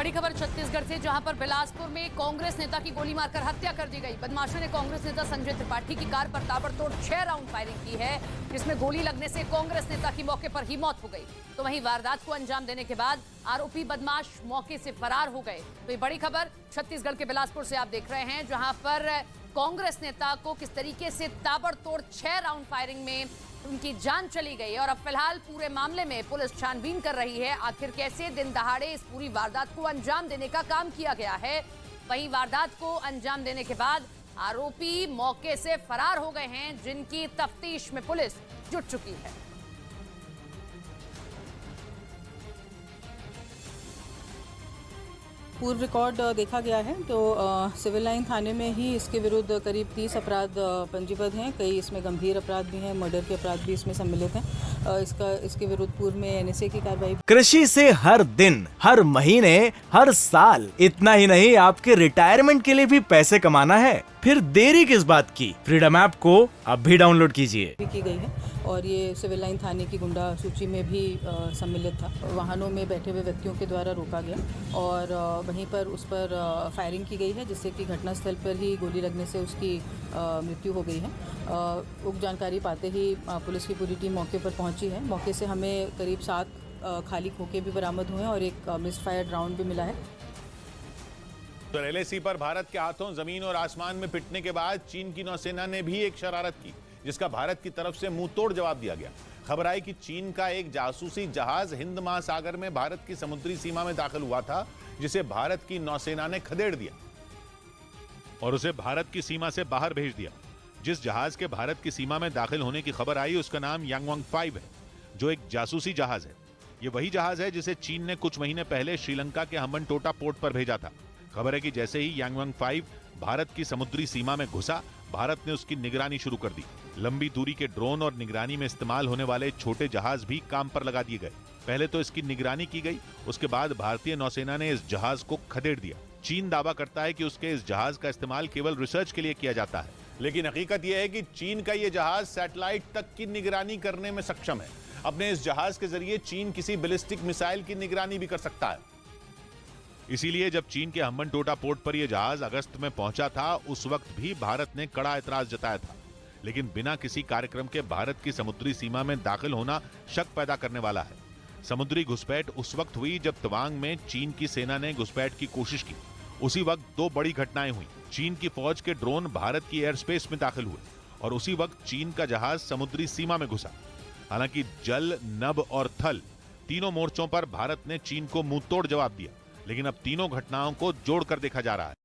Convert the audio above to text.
बड़ी खबर छत्तीसगढ़ से, जहां पर बिलासपुर में कांग्रेस नेता की गोली मारकर हत्या कर दी गई। बदमाशों ने कांग्रेस नेता संजय त्रिपाठी की कार पर ताबड़तोड़ 6 राउंड फायरिंग की है, जिसमें गोली लगने से कांग्रेस नेता की मौके पर ही मौत हो गई। तो वहीं वारदात को अंजाम देने के बाद आरोपी बदमाश मौके से फरार हो गए। तो ये बड़ी खबर छत्तीसगढ़ के बिलासपुर से आप देख रहे हैं, जहां पर कांग्रेस नेता को किस तरीके से ताबड़तोड़ 6 राउंड फायरिंग में उनकी जान चली गई। और अब फिलहाल पूरे मामले में पुलिस छानबीन कर रही है, आखिर कैसे दिन दहाड़े इस पूरी वारदात को अंजाम देने का काम किया गया है। वहीं वारदात को अंजाम देने के बाद आरोपी मौके से फरार हो गए हैं, जिनकी तफ्तीश में पुलिस जुट चुकी है। पूर्व रिकॉर्ड देखा गया है तो सिविल लाइन थाने में ही इसके विरुद्ध करीब 30 अपराध पंजीबद्ध हैं। कई इसमें गंभीर अपराध भी हैं, मर्डर के अपराध भी इसमें सम्मिलित हैं। इसके विरुद्ध पूर्व में एनएसए की कार्रवाई। कृषि से हर दिन, हर महीने, हर साल, इतना ही नहीं आपके रिटायरमेंट के लिए भी पैसे कमाना है, फिर देरी किस बात की। फ्रीडम ऐप को अब भी डाउनलोड कीजिए। की गई है और ये सिविल लाइन थाने की गुंडा सूची में भी सम्मिलित था। वाहनों में बैठे हुए व्यक्तियों के द्वारा रोका गया और वहीं पर उस पर फायरिंग की गई है, जिससे कि घटनास्थल पर ही गोली लगने से उसकी मृत्यु हो गई है। उक्त जानकारी पाते ही पुलिस की पूरी टीम मौके पर पहुंची है। मौके से हमें करीब 7 खाली खोखे भी बरामद हुए हैं और एक मिस फायर्ड राउंड भी मिला है। तो एलएसी पर भारत के हाथों जमीन और आसमान में पिटने के बाद चीन की नौसेना ने भी एक शरारत की, जिसका भारत की तरफ से मुंह तोड़ जवाब दिया गया। खबर आई कि चीन का एक जासूसी जहाज हिंद महासागर में भारत की समुद्री सीमा में दाखिल हुआ था, जिसे भारत की नौसेना ने खदेड़ दिया और उसे भारत की सीमा से बाहर भेज दिया। जिस जहाज के भारत की सीमा में दाखिल होने की खबर आई, उसका नाम यांगवांग 5 है, जो एक जासूसी जहाज है। यह वही जहाज है जिसे चीन ने कुछ महीने पहले श्रीलंका के हम्बनटोटा पोर्ट पर भेजा था। खबर है कि जैसे ही यांगवांग 5 भारत की समुद्री सीमा में घुसा, भारत ने उसकी निगरानी शुरू कर दी। लंबी दूरी के ड्रोन और निगरानी में इस्तेमाल होने वाले छोटे जहाज भी काम पर लगा दिए गए। पहले तो इसकी निगरानी की गई, उसके बाद भारतीय नौसेना ने इस जहाज को खदेड़ दिया। चीन दावा करता है कि उसके इस जहाज का इस्तेमाल केवल रिसर्च के लिए किया जाता है, लेकिन हकीकत यह है कि चीन का यह जहाज सैटेलाइट तक की निगरानी करने में सक्षम है। अपने इस जहाज के जरिए चीन किसी बैलिस्टिक मिसाइल की निगरानी भी कर सकता है। इसीलिए जब चीन के हम्बनटोटा पोर्ट पर यह जहाज अगस्त में पहुंचा था, उस वक्त भी भारत ने कड़ा एतराज जताया था। लेकिन बिना किसी कार्यक्रम के भारत की समुद्री सीमा में दाखिल होना शक पैदा करने वाला है। समुद्री घुसपैठ उस वक्त हुई जब तवांग में चीन की सेना ने घुसपैठ की कोशिश की। उसी वक्त 2 बड़ी घटनाएं हुई। चीन की फौज के ड्रोन भारत की एयर स्पेस में दाखिल हुए और उसी वक्त चीन का जहाज समुद्री सीमा में घुसा। हालांकि जल, नभ और थल तीनों मोर्चों पर भारत ने चीन को मुंहतोड़ जवाब दिया, लेकिन अब तीनों घटनाओं को जोड़कर देखा जा रहा है।